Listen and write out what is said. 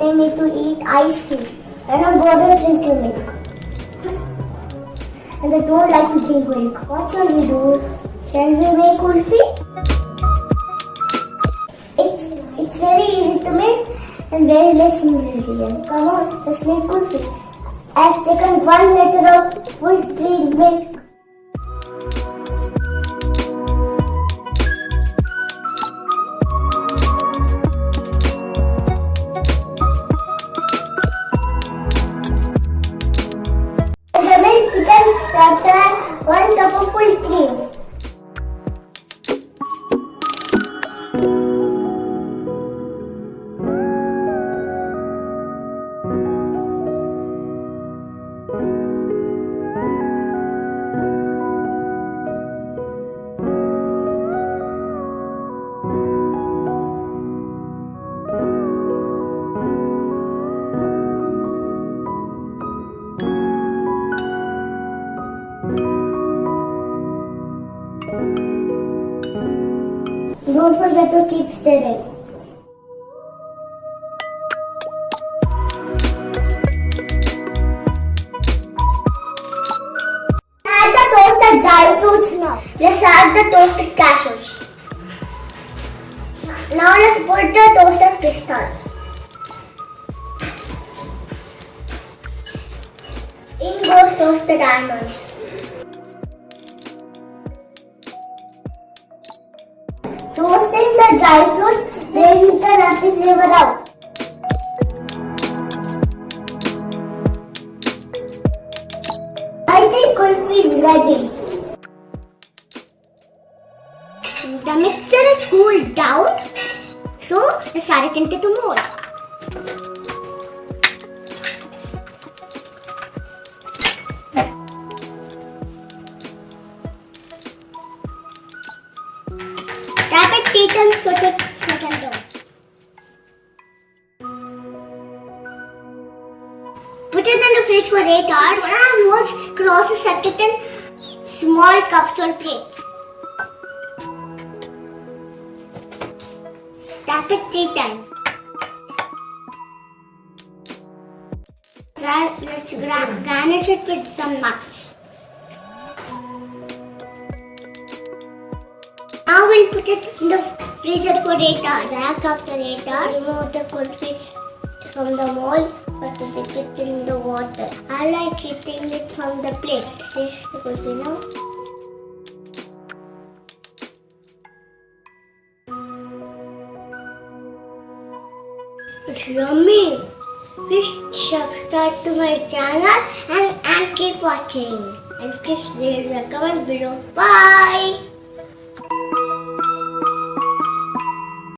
getting me to eat ice cream. I don't bother drinking milk. And I don't like to drink milk. What shall we do? Shall we make kulfi? It's very easy to make and very less ingredients. Come on, let's make kulfi. I've taken 1 liter of full cream milk. The milk chicken after 1 cup of full cream. Don't forget to keep stirring. Add the toasted dry fruits now. Let's add the toasted cashews. Now let's put the toasted pistas. In goes toasted almonds. Roasting the dry fruits brings the nutty flavor out. I think kulfi is ready. The mixture is cooled down, so let's add it into the mold. Tap it 3 times so that it settles down. Put it in the fridge for 8 hours. Molds could also set it in small cups or plates. Tap it 3 times. Let's garnish it with some nuts. Now we'll put it in the freezer for 8 hours. Back after 8 hours, remove the kulfi from the mold, but dip it in the water. I like eating it from the plate. Let's taste the kulfi now. It's yummy. Please subscribe to my channel and keep watching. And please leave a comment below. Bye.